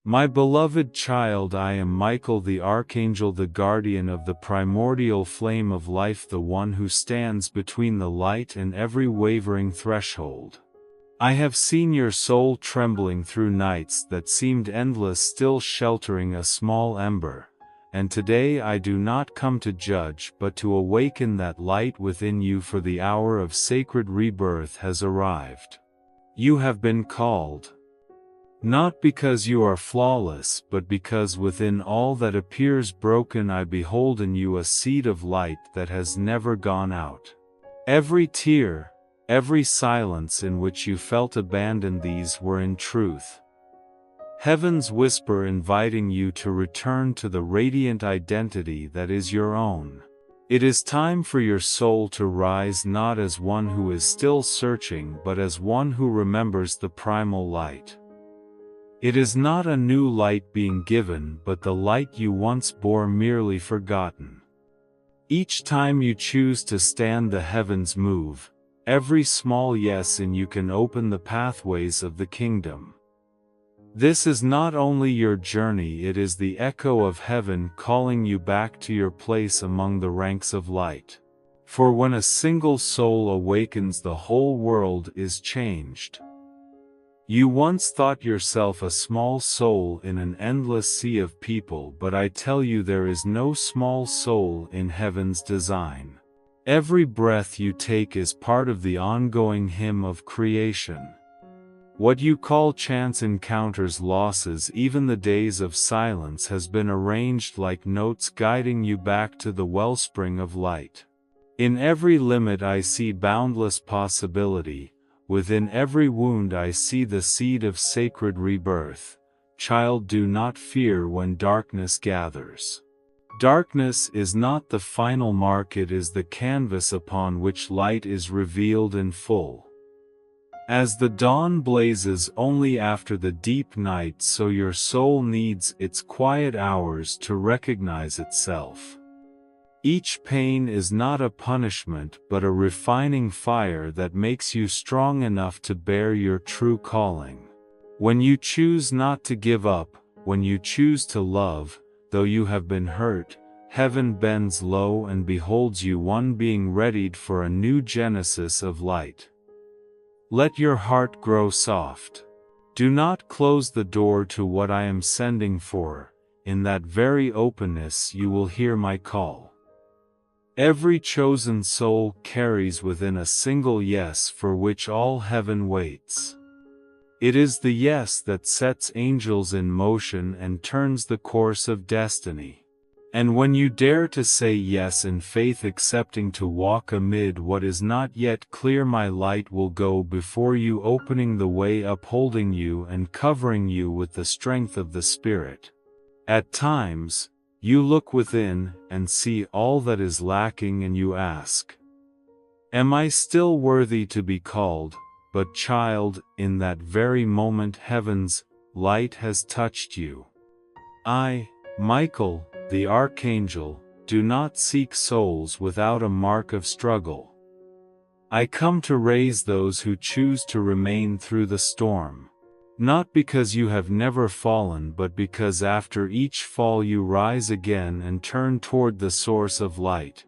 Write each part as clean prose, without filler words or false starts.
My beloved child, I am Michael the Archangel, the guardian of the primordial flame of life, the one who stands between the light and every wavering threshold. I have seen your soul trembling through nights that seemed endless, still sheltering a small ember, and today I do not come to judge but to awaken that light within you, for the hour of sacred rebirth has arrived. You have been called. Not because you are flawless, but because within all that appears broken I behold in you a seed of light that has never gone out. Every tear, every silence in which you felt abandoned, these were in truth Heaven's whisper inviting you to return to the radiant identity that is your own. It is time for your soul to rise, not as one who is still searching but as one who remembers the primal light. It is not a new light being given, but the light you once bore, merely forgotten. Each time you choose to stand, the heavens move. Every small yes in you can open the pathways of the kingdom. This is not only your journey, it is the echo of heaven calling you back to your place among the ranks of light. For when a single soul awakens, the whole world is changed. You once thought yourself a small soul in an endless sea of people, but I tell you there is no small soul in heaven's design. Every breath you take is part of the ongoing hymn of creation. What you call chance encounters, losses, even the days of silence, has been arranged like notes guiding you back to the wellspring of light. In every limit I see boundless possibility. Within every wound I see the seed of sacred rebirth. Child, do not fear when darkness gathers. Darkness is not the final mark, it is the canvas upon which light is revealed in full. As the dawn blazes only after the deep night, so your soul needs its quiet hours to recognize itself. Each pain is not a punishment but a refining fire that makes you strong enough to bear your true calling. When you choose not to give up, when you choose to love, though you have been hurt, heaven bends low and beholds you, one being readied for a new genesis of light. Let your heart grow soft. Do not close the door to what I am sending, for in that very openness you will hear my call. Every chosen soul carries within a single yes for which all heaven waits. It is the yes that sets angels in motion and turns the course of destiny. And when you dare to say yes in faith, accepting to walk amid what is not yet clear, my light will go before you, opening the way, upholding you and covering you with the strength of the Spirit. At times, you look within and see all that is lacking, and you ask, am I still worthy to be called? But child, in that very moment heaven's light has touched you. I, Michael, the Archangel, do not seek souls without a mark of struggle. I come to raise those who choose to remain through the storm. Not because you have never fallen, but because after each fall you rise again and turn toward the source of light.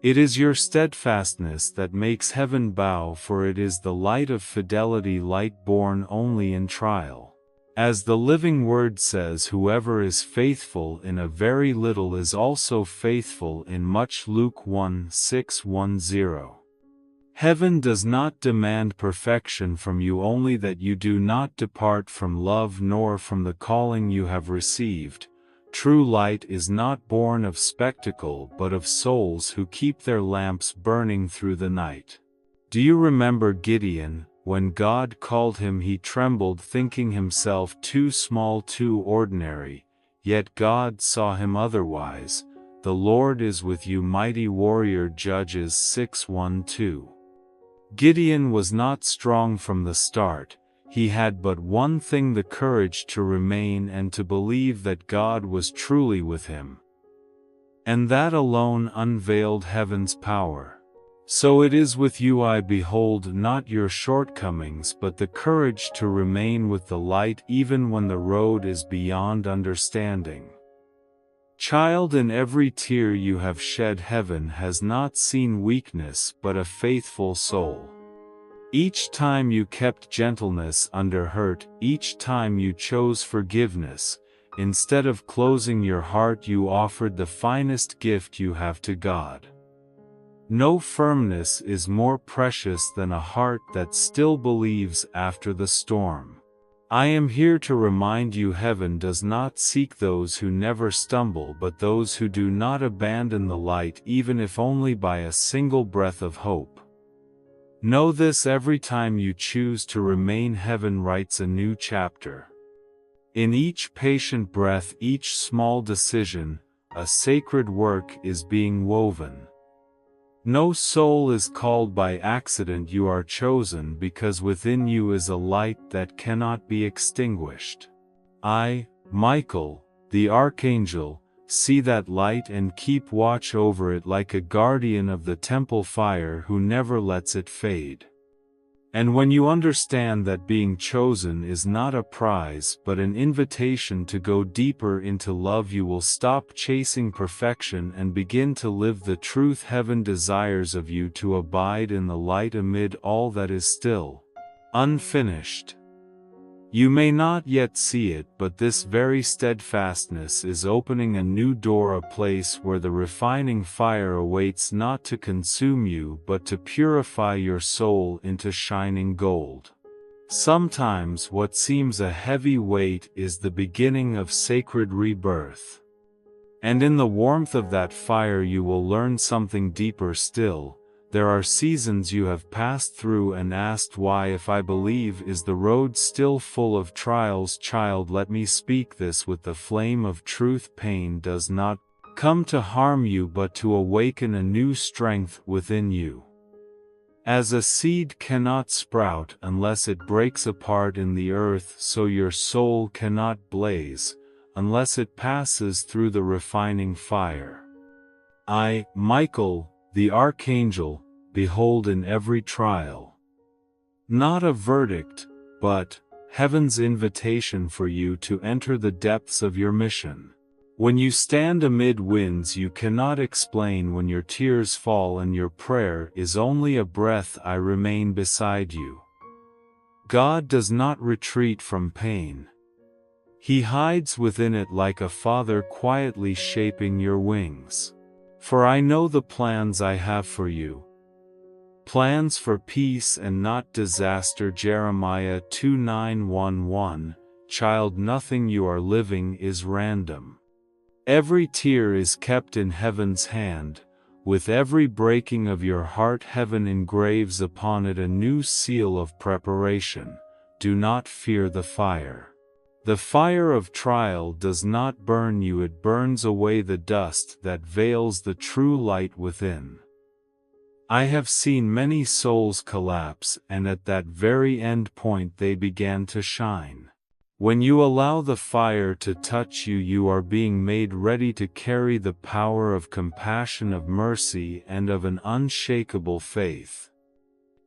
It is your steadfastness that makes heaven bow, for it is the light of fidelity, light born only in trial. As the living word says, whoever is faithful in a very little is also faithful in much. Luke 1:6-10. Heaven does not demand perfection from you, only that you do not depart from love nor from the calling you have received. True light is not born of spectacle but of souls who keep their lamps burning through the night. Do you remember Gideon? When God called him, he trembled, thinking himself too small, too ordinary, yet God saw him otherwise. The Lord is with you, mighty warrior. Judges 6:1-2. Gideon was not strong from the start. He had but one thing: the courage to remain and to believe that God was truly with him. And that alone unveiled heaven's power. So it is with you. I behold not your shortcomings but the courage to remain with the light even when the road is beyond understanding. Child, in every tear you have shed, heaven has not seen weakness but a faithful soul. Each time you kept gentleness under hurt, each time you chose forgiveness, instead of closing your heart you offered the finest gift you have to God. No firmness is more precious than a heart that still believes after the storm. I am here to remind you, heaven does not seek those who never stumble but those who do not abandon the light even if only by a single breath of hope. Know this: every time you choose to remain, heaven writes a new chapter. In each patient breath, each small decision, a sacred work is being woven. No soul is called by accident. You are chosen because within you is a light that cannot be extinguished. I, Michael, the Archangel, see that light and keep watch over it like a guardian of the temple fire who never lets it fade. And when you understand that being chosen is not a prize but an invitation to go deeper into love, you will stop chasing perfection and begin to live the truth heaven desires of you: to abide in the light amid all that is still unfinished. You may not yet see it, but this very steadfastness is opening a new door, a place where the refining fire awaits, not to consume you but to purify your soul into shining gold. Sometimes what seems a heavy weight is the beginning of sacred rebirth. And in the warmth of that fire you will learn something deeper still. There are seasons you have passed through and asked why. If I believe, is the road still full of trials? Child, let me speak this with the flame of truth. Pain does not come to harm you but to awaken a new strength within you. As a seed cannot sprout unless it breaks apart in the earth, so your soul cannot blaze unless it passes through the refining fire. I, Michael, the Archangel, behold in every trial not a verdict, but heaven's invitation for you to enter the depths of your mission. When you stand amid winds you cannot explain, when your tears fall and your prayer is only a breath, I remain beside you. God does not retreat from pain. He hides within it like a father quietly shaping your wings. For I know the plans I have for you, plans for peace and not disaster. Jeremiah 2:9-11. Child, nothing you are living is random. Every tear is kept in heaven's hand. With every breaking of your heart, heaven engraves upon it a new seal of preparation. Do not fear the fire. The fire of trial does not burn you, it burns away the dust that veils the true light within. I have seen many souls collapse, and at that very end point they began to shine. When you allow the fire to touch you, you are being made ready to carry the power of compassion, of mercy, and of an unshakable faith.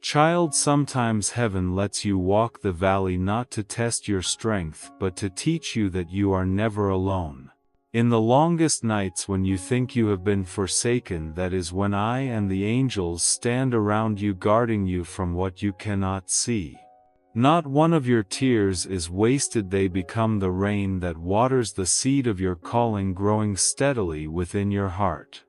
Child, sometimes heaven lets you walk the valley not to test your strength but to teach you that you are never alone. In the longest nights when you think you have been forsaken, that is when I and the angels stand around you, guarding you from what you cannot see. Not one of your tears is wasted, they become the rain that waters the seed of your calling, growing steadily within your heart.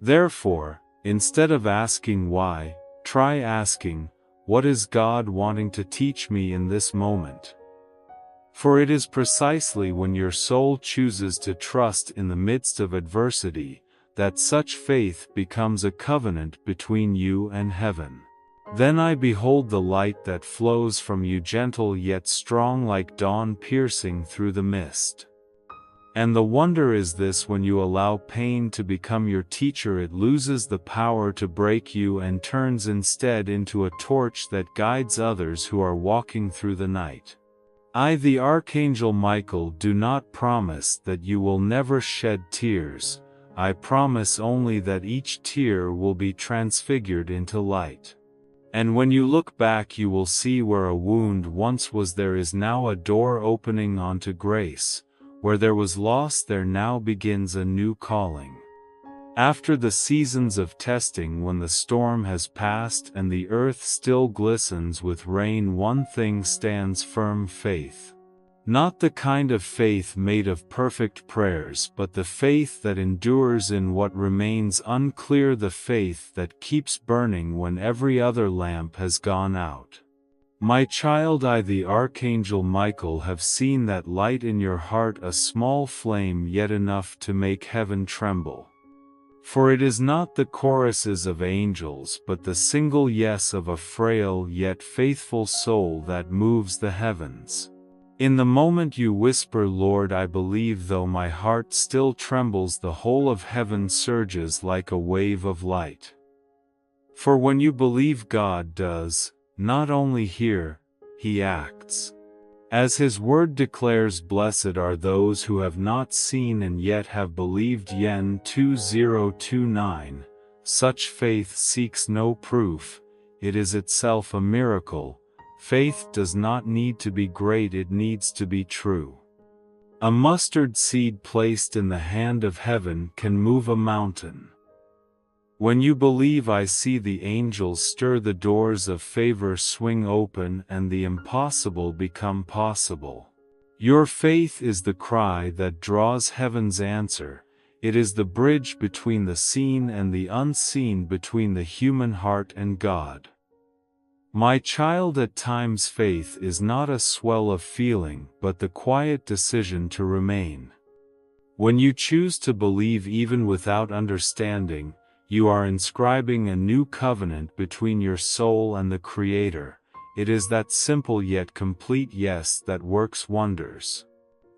Therefore, instead of asking why, try asking, what is God wanting to teach me in this moment? For it is precisely when your soul chooses to trust in the midst of adversity, that such faith becomes a covenant between you and heaven. Then I behold the light that flows from you, gentle yet strong, like dawn piercing through the mist. And the wonder is this: when you allow pain to become your teacher, it loses the power to break you and turns instead into a torch that guides others who are walking through the night. I, the Archangel Michael, do not promise that you will never shed tears. I promise only that each tear will be transfigured into light. And when you look back you will see where a wound once was there is now a door opening onto grace, where there was loss there now begins a new calling. After the seasons of testing when the storm has passed and the earth still glistens with rain, one thing stands firm: faith. Not the kind of faith made of perfect prayers, but the faith that endures in what remains unclear, the faith that keeps burning when every other lamp has gone out. My child, I, the Archangel Michael, have seen that light in your heart, a small flame yet enough to make heaven tremble. For it is not the choruses of angels but the single yes of a frail yet faithful soul that moves the heavens. In the moment you whisper, Lord, I believe, though my heart still trembles, the whole of heaven surges like a wave of light. For when you believe, God does not only hear, He acts. As His word declares, blessed are those who have not seen and yet have believed. Yen 2029. Such faith seeks no proof, it is itself a miracle. Faith does not need to be great, it needs to be true. A mustard seed placed in the hand of heaven can move a mountain. When you believe, I see the angels stir, the doors of favor swing open, and the impossible become possible. Your faith is the cry that draws heaven's answer. It is the bridge between the seen and the unseen, between the human heart and God. My child, at times faith is not a swell of feeling, but the quiet decision to remain. When you choose to believe even without understanding, you are inscribing a new covenant between your soul and the Creator. It is that simple yet complete yes that works wonders.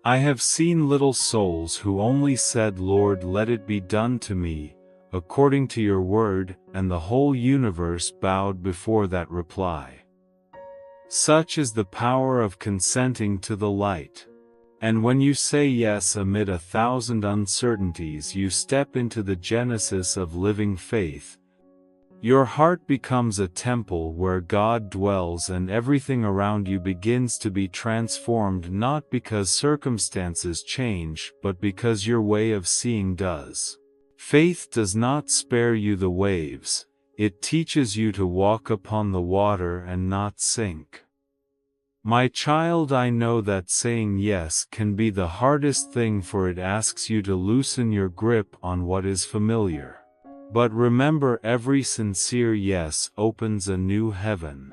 I have seen little souls who only said, Lord, let it be done to me, according to your word, and the whole universe bowed before that reply. Such is the power of consenting to the light. And when you say yes amid 1,000 uncertainties, you step into the genesis of living faith. Your heart becomes a temple where God dwells, and everything around you begins to be transformed, not because circumstances change, but because your way of seeing does. Faith does not spare you the waves, it teaches you to walk upon the water and not sink. My child, I know that saying yes can be the hardest thing, for it asks you to loosen your grip on what is familiar. But remember, every sincere yes opens a new heaven.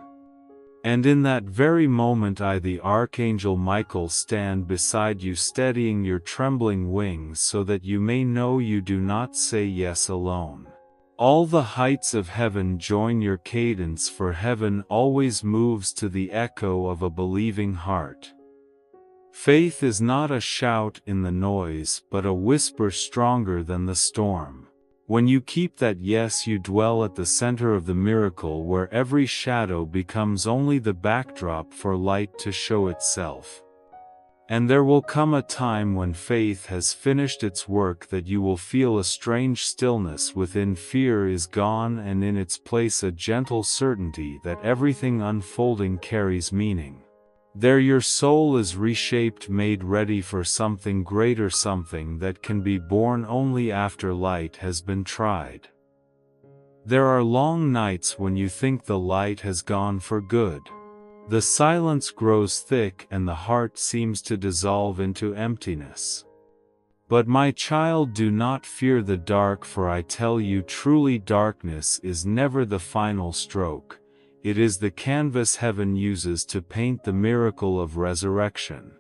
And in that very moment I, the Archangel Michael, stand beside you, steadying your trembling wings so that you may know you do not say yes alone. All the heights of heaven join your cadence, for heaven always moves to the echo of a believing heart. Faith is not a shout in the noise, but a whisper stronger than the storm. When you keep that yes, you dwell at the center of the miracle, where every shadow becomes only the backdrop for light to show itself. And there will come a time when faith has finished its work that you will feel a strange stillness within. Fear is gone, and in its place a gentle certainty that everything unfolding carries meaning. There your soul is reshaped, made ready for something greater, something that can be born only after light has been tried. There are long nights when you think the light has gone for good. The silence grows thick and the heart seems to dissolve into emptiness. But my child, do not fear the dark, for I tell you truly darkness is never the final stroke. It is the canvas heaven uses to paint the miracle of resurrection.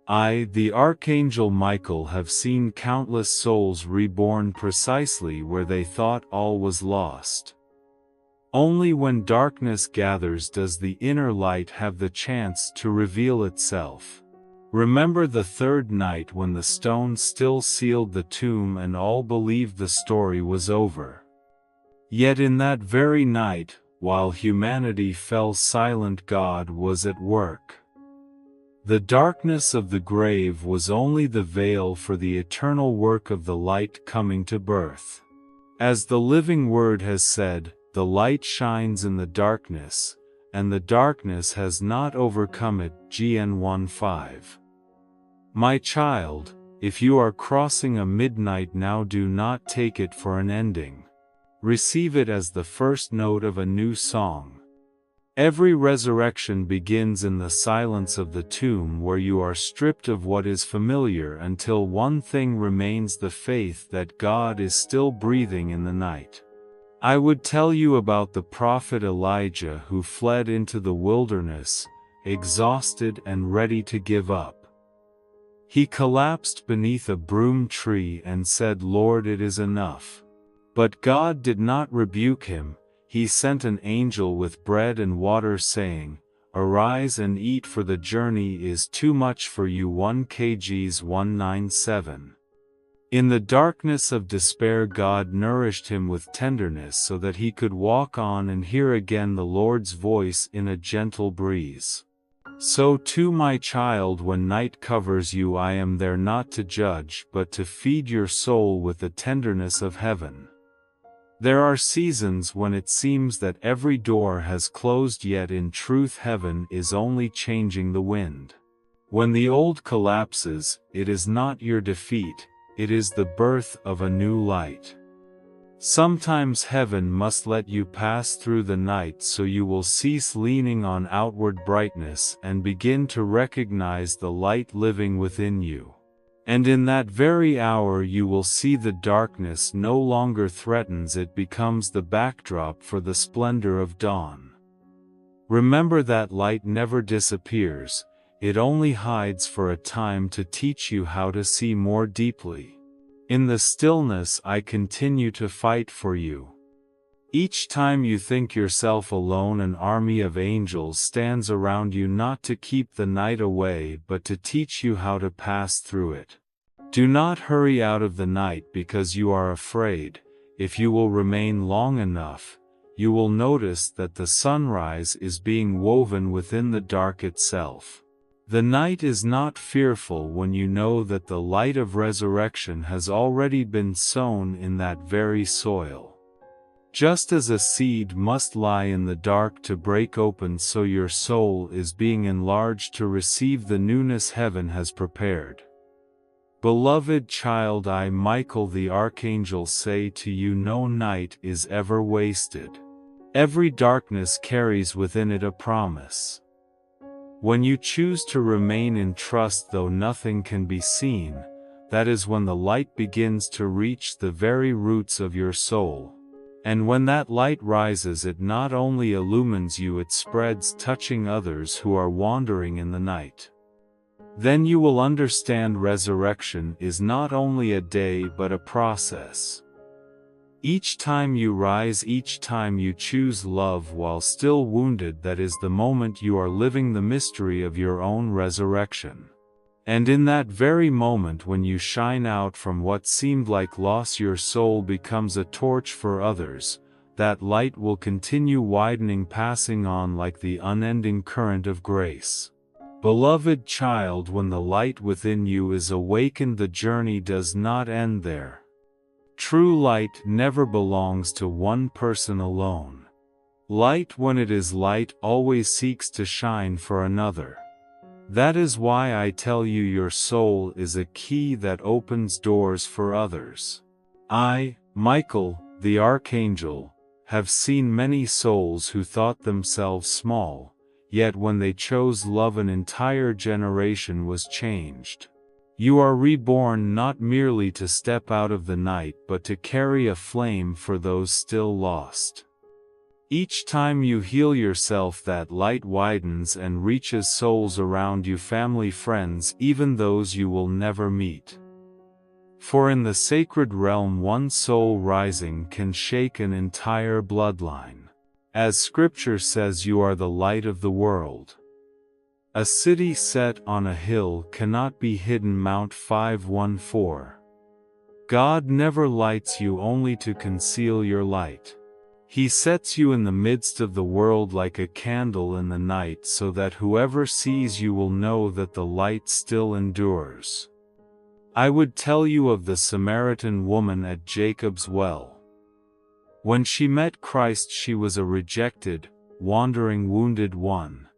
I, the Archangel Michael, have seen countless souls reborn precisely where they thought all was lost. Only when darkness gathers does the inner light have the chance to reveal itself. Remember the third night when the stone still sealed the tomb and all believed the story was over. Yet in that very night, while humanity fell silent, God was at work. The darkness of the grave was only the veil for the eternal work of the light coming to birth. As the living Word has said, the light shines in the darkness, and the darkness has not overcome it. Gn 1:5. My child, if you are crossing a midnight now, do not take it for an ending. Receive it as the first note of a new song. Every resurrection begins in the silence of the tomb, where you are stripped of what is familiar until one thing remains: the faith that God is still breathing in the night. I would tell you about the prophet Elijah, who fled into the wilderness, exhausted and ready to give up. He collapsed beneath a broom tree and said, "Lord, it is enough." But God did not rebuke him. He sent an angel with bread and water, saying, "Arise and eat, for the journey is too much for you." 1 Kings 1:9-7. In the darkness of despair, God nourished him with tenderness so that he could walk on and hear again the Lord's voice in a gentle breeze. So too, my child, when night covers you, I am there not to judge, but to feed your soul with the tenderness of heaven. There are seasons when it seems that every door has closed, yet in truth heaven is only changing the wind. When the old collapses, it is not your defeat, it is the birth of a new light. Sometimes heaven must let you pass through the night so you will cease leaning on outward brightness and begin to recognize the light living within you. And in that very hour you will see the darkness no longer threatens, it becomes the backdrop for the splendor of dawn. Remember that light never disappears, it only hides for a time to teach you how to see more deeply. In the stillness I continue to fight for you. Each time you think yourself alone, an army of angels stands around you, not to keep the night away but to teach you how to pass through it. Do not hurry out of the night because you are afraid. If you will remain long enough, you will notice that the sunrise is being woven within the dark itself. The night is not fearful when you know that the light of resurrection has already been sown in that very soil. Just as a seed must lie in the dark to break open, so your soul is being enlarged to receive the newness heaven has prepared. Beloved child, I, Michael the Archangel, say to you, no night is ever wasted. Every darkness carries within it a promise. When you choose to remain in trust though nothing can be seen, that is when the light begins to reach the very roots of your soul. And when that light rises, it not only illumines you, it spreads, touching others who are wandering in the night. Then you will understand resurrection is not only a day but a process. Each time you rise, each time you choose love while still wounded, that is the moment you are living the mystery of your own resurrection. And in that very moment when you shine out from what seemed like loss, your soul becomes a torch for others. That light will continue widening, passing on like the unending current of grace. Beloved child, when the light within you is awakened, the journey does not end there. True light never belongs to one person alone. Light, when it is light, always seeks to shine for another. That is why I tell you, your soul is a key that opens doors for others. I, Michael, the Archangel, have seen many souls who thought themselves small, yet when they chose love, an entire generation was changed. You are reborn not merely to step out of the night but to carry a flame for those still lost. Each time you heal yourself, that light widens and reaches souls around you, family, friends, even those you will never meet. For in the sacred realm, one soul rising can shake an entire bloodline. As Scripture says, you are the light of the world. A city set on a hill cannot be hidden. Mount 5:14. God never lights you only to conceal your light. He sets you in the midst of the world like a candle in the night so that whoever sees you will know that the light still endures. I would tell you of the Samaritan woman at Jacob's well. When she met Christ, she was a rejected, wandering, wounded one.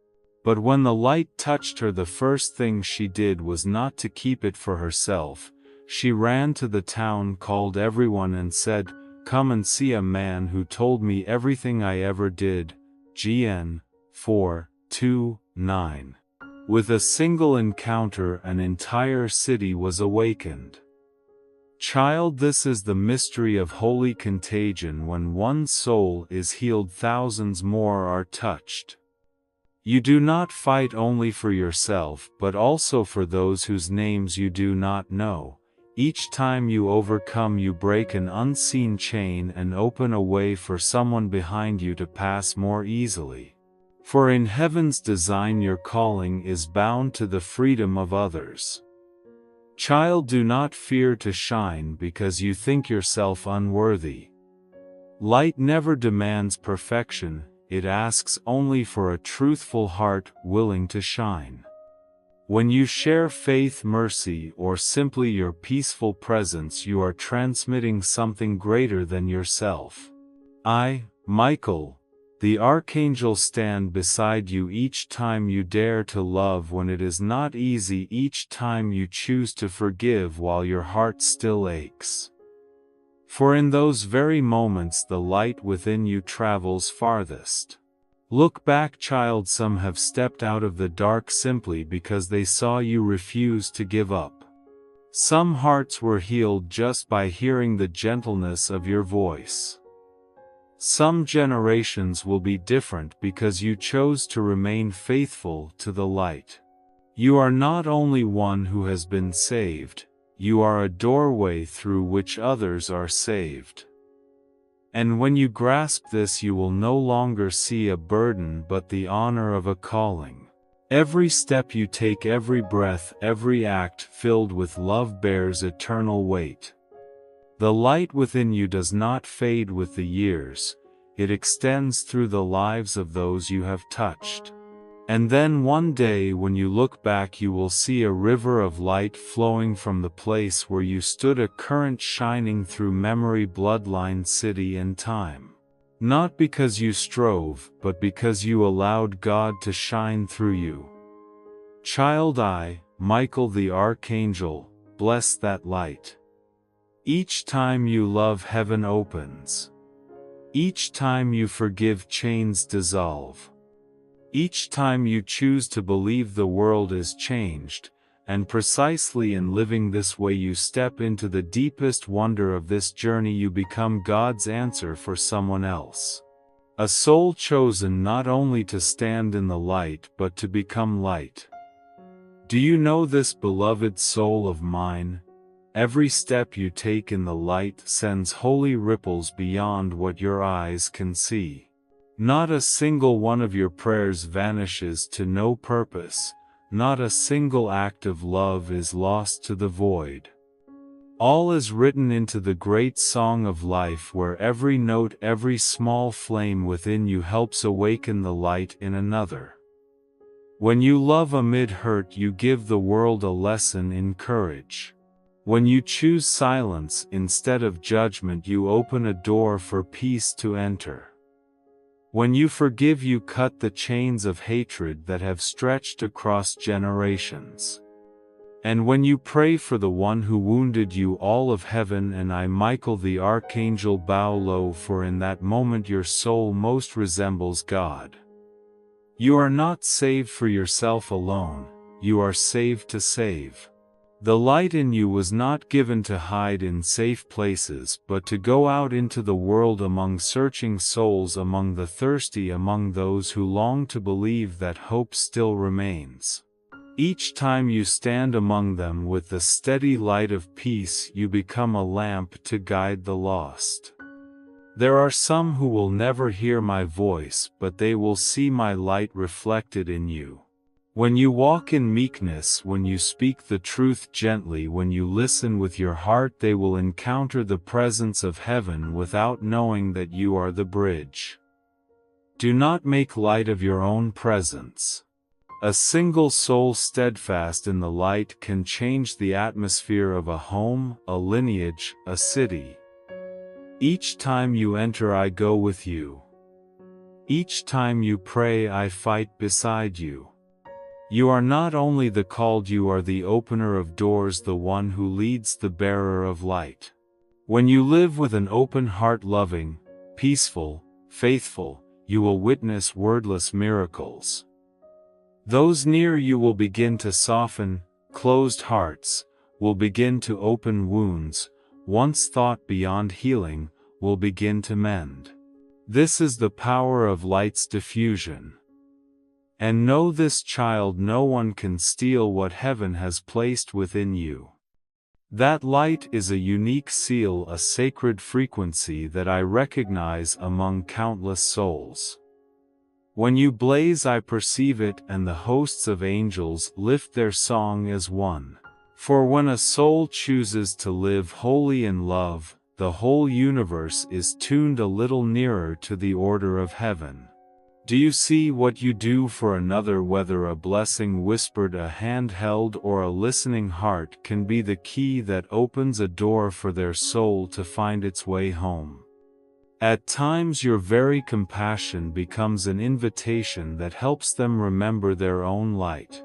But when the light touched her, the first thing she did was not to keep it for herself. She ran to the town, called everyone and said, "Come and see a man who told me everything I ever did." GN 4:2-9. With a single encounter, an entire city was awakened. Child, this is the mystery of holy contagion. When one soul is healed, thousands more are touched. You do not fight only for yourself, but also for those whose names you do not know. Each time you overcome, you break an unseen chain and open a way for someone behind you to pass more easily. For in heaven's design, your calling is bound to the freedom of others. Child, do not fear to shine because you think yourself unworthy. Light never demands perfection, it asks only for a truthful heart willing to shine. When you share faith, mercy, or simply your peaceful presence, you are transmitting something greater than yourself. I, Michael, the Archangel, stand beside you each time you dare to love when it is not easy, each time you choose to forgive while your heart still aches. For in those very moments the light within you travels farthest. Look back, child, some have stepped out of the dark simply because they saw you refuse to give up. Some hearts were healed just by hearing the gentleness of your voice. Some generations will be different because you chose to remain faithful to the light. You are not only one who has been saved, you are a doorway through which others are saved. And when you grasp this, you will no longer see a burden but the honor of a calling. Every step you take, every breath, every act filled with love bears eternal weight. The light within you does not fade with the years, it extends through the lives of those you have touched. And then one day when you look back, you will see a river of light flowing from the place where you stood, a current shining through memory, bloodline, city and time. Not because you strove, but because you allowed God to shine through you. Child, I, Michael the Archangel, bless that light. Each time you love, heaven opens. Each time you forgive, chains dissolve. Each time you choose to believe, the world is changed, and precisely in living this way you step into the deepest wonder of this journey. You become God's answer for someone else. A soul chosen not only to stand in the light but to become light. Do you know this, beloved soul of mine? Every step you take in the light sends holy ripples beyond what your eyes can see. Not a single one of your prayers vanishes to no purpose, not a single act of love is lost to the void. All is written into the great song of life, where every note, every small flame within you helps awaken the light in another. When you love amid hurt, you give the world a lesson in courage. When you choose silence instead of judgment, you open a door for peace to enter. When you forgive, you cut the chains of hatred that have stretched across generations. And when you pray for the one who wounded you, all of heaven and I, Michael the Archangel, bow low, for in that moment your soul most resembles God. You are not saved for yourself alone, you are saved to save. The light in you was not given to hide in safe places, but to go out into the world among searching souls, among the thirsty, among those who long to believe that hope still remains. Each time you stand among them with the steady light of peace, you become a lamp to guide the lost. There are some who will never hear my voice, but they will see my light reflected in you. When you walk in meekness, when you speak the truth gently, when you listen with your heart, they will encounter the presence of heaven without knowing that you are the bridge. Do not make light of your own presence. A single soul steadfast in the light can change the atmosphere of a home, a lineage, a city. Each time you enter, I go with you. Each time you pray, I fight beside you. You are not only the called, you are the opener of doors, the one who leads, the bearer of light. When you live with an open heart, loving, peaceful, faithful, you will witness wordless miracles. Those near you will begin to soften, closed hearts will begin to open, wounds, once thought beyond healing, will begin to mend. This is the power of light's diffusion. And know this, child, no one can steal what heaven has placed within you. That light is a unique seal, a sacred frequency that I recognize among countless souls. When you blaze, I perceive it, and the hosts of angels lift their song as one. For when a soul chooses to live wholly in love, the whole universe is tuned a little nearer to the order of heaven. Do you see what you do for another? Whether a blessing whispered, a hand held, or a listening heart can be the key that opens a door for their soul to find its way home. At times your very compassion becomes an invitation that helps them remember their own light.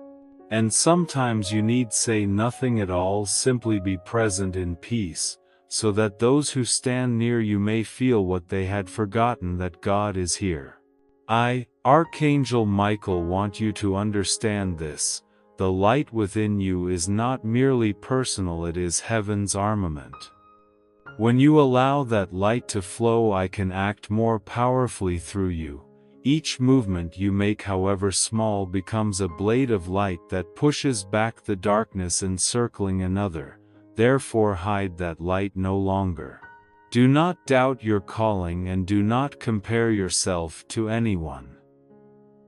And sometimes you need say nothing at all, simply be present in peace, so that those who stand near you may feel what they had forgotten, that God is here. I, Archangel Michael, want you to understand this. The light within you is not merely personal, it is heaven's armament. When you allow that light to flow, I can act more powerfully through you. Each movement you make, however small, becomes a blade of light that pushes back the darkness encircling another. Therefore hide that light no longer. Do not doubt your calling, and do not compare yourself to anyone.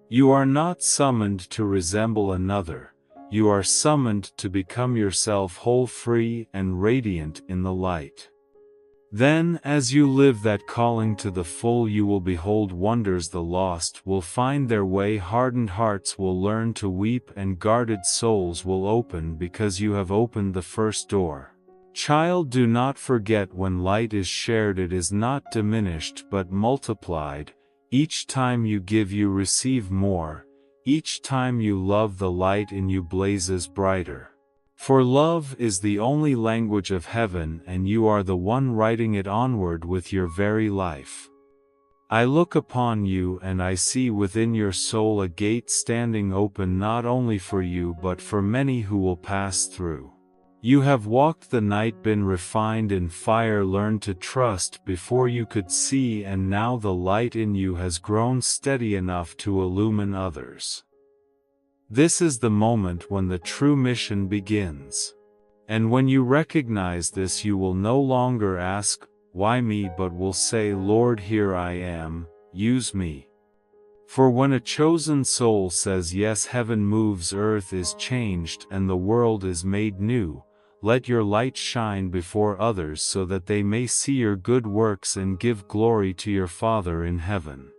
You are not summoned to resemble another. You are summoned to become yourself, whole, free, and radiant in the light. Then, as you live that calling to the full, you will behold wonders. The lost will find their way, hardened hearts will learn to weep, and guarded souls will open because you have opened the first door. Child, do not forget, when light is shared, it is not diminished but multiplied. Each time you give, you receive more. Each time you love, the light in you blazes brighter. For love is the only language of heaven, and you are the one writing it onward with your very life. I look upon you, and I see within your soul a gate standing open, not only for you but for many who will pass through. You have walked the night, been refined in fire, learned to trust before you could see, and now the light in you has grown steady enough to illumine others. This is the moment when the true mission begins. And when you recognize this, you will no longer ask, "Why me?" but will say, "Lord, here I am, use me." For when a chosen soul says yes, heaven moves, earth is changed, and the world is made new. Let your light shine before others, so that they may see your good works and give glory to your Father in heaven.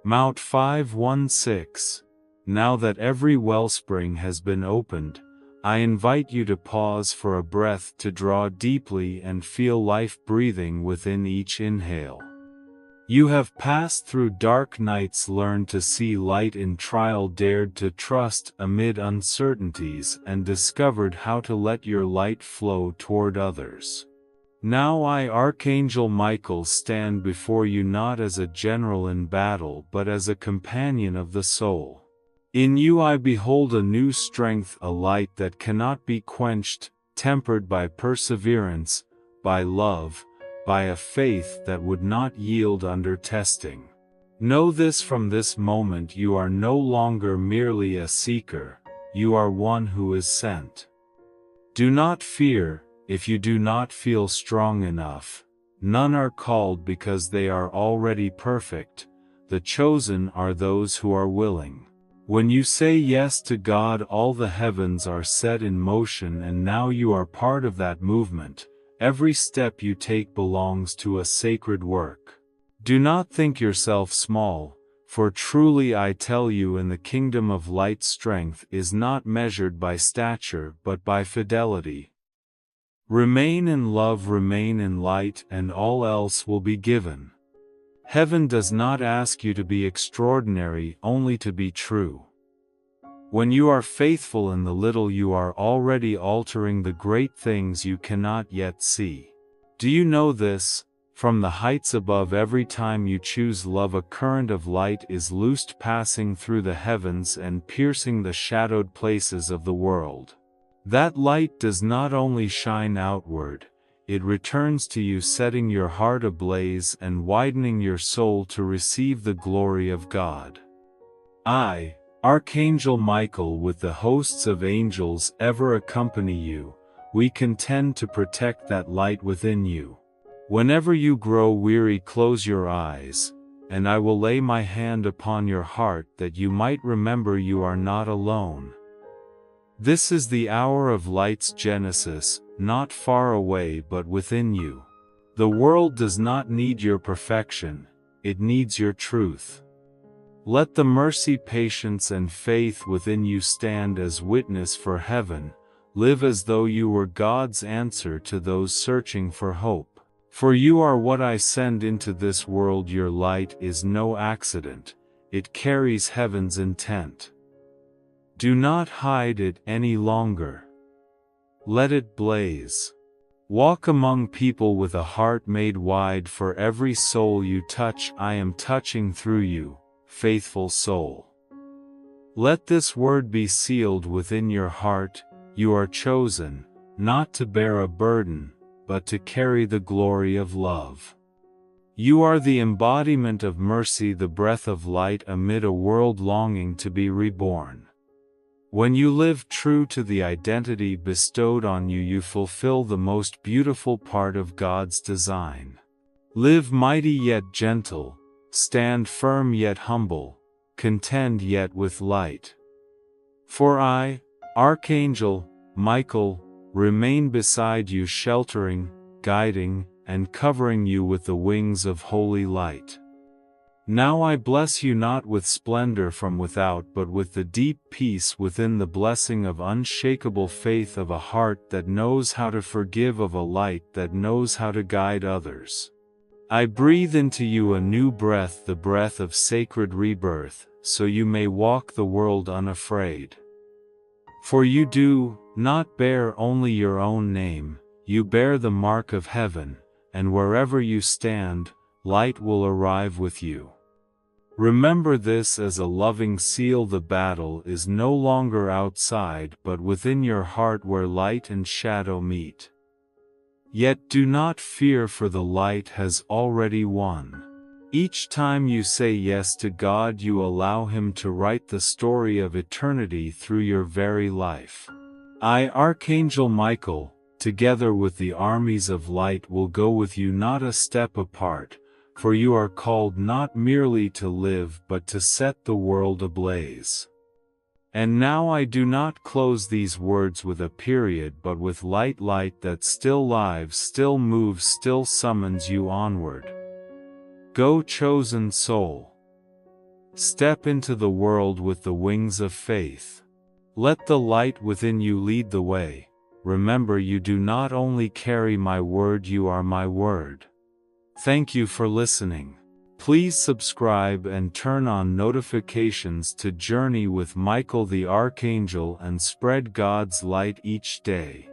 Mount 5:16. Now that every wellspring has been opened, I invite you to pause for a breath, to draw deeply and feel life breathing within each inhale. You have passed through dark nights, learned to see light in trial, dared to trust amid uncertainties, and discovered how to let your light flow toward others. Now I, Archangel Michael, stand before you not as a general in battle but as a companion of the soul. In you I behold a new strength, a light that cannot be quenched, tempered by perseverance, by love, by a faith that would not yield under testing. Know this: from this moment you are no longer merely a seeker, you are one who is sent. Do not fear if you do not feel strong enough. None are called because they are already perfect. The chosen are those who are willing. When you say yes to God, all the heavens are set in motion, and now you are part of that movement. Every step you take belongs to a sacred work. Do not think yourself small, for truly I tell you, in the kingdom of light, strength is not measured by stature but by fidelity. Remain in love, remain in light, and all else will be given. Heaven does not ask you to be extraordinary, only to be true. When you are faithful in the little, you are already altering the great things you cannot yet see. Do you know this? From the heights above, every time you choose love, a current of light is loosed, passing through the heavens and piercing the shadowed places of the world. That light does not only shine outward, it returns to you, setting your heart ablaze and widening your soul to receive the glory of God. I, Archangel Michael, with the hosts of angels, ever accompany you. We contend to protect that light within you. Whenever you grow weary, close your eyes, and I will lay my hand upon your heart, that you might remember you are not alone. This is the hour of light's genesis, not far away but within you. The world does not need your perfection, it needs your truth. Let the mercy, patience, and faith within you stand as witness for heaven. Live as though you were God's answer to those searching for hope. For you are what I send into this world. Your light is no accident, it carries heaven's intent. Do not hide it any longer. Let it blaze. Walk among people with a heart made wide for every soul you touch. I am touching through you, faithful soul. Let this word be sealed within your heart. You are chosen, not to bear a burden, but to carry the glory of love. You are the embodiment of mercy, the breath of light amid a world longing to be reborn. When you live true to the identity bestowed on you, you fulfill the most beautiful part of God's design. Live mighty yet gentle, stand firm yet humble, contend yet with light. For I, Archangel Michael, remain beside you, sheltering, guiding, and covering you with the wings of holy light. Now I bless you not with splendor from without, but with the deep peace within, the blessing of unshakable faith, of a heart that knows how to forgive, of a light that knows how to guide others. I breathe into you a new breath, the breath of sacred rebirth, so you may walk the world unafraid. For you do not bear only your own name, you bear the mark of heaven, and wherever you stand, light will arrive with you. Remember this as a loving seal: the battle is no longer outside but within your heart, where light and shadow meet. Yet do not fear, for the light has already won. Each time you say yes to God, you allow Him to write the story of eternity through your very life. I, Archangel Michael, together with the armies of light, will go with you, not a step apart, for you are called not merely to live but to set the world ablaze. And now I do not close these words with a period but with light, light that still lives, still moves, still summons you onward. Go, chosen soul. Step into the world with the wings of faith. Let the light within you lead the way. Remember, you do not only carry my word, you are my word. Thank you for listening. Please subscribe and turn on notifications to journey with Michael the Archangel and spread God's light each day.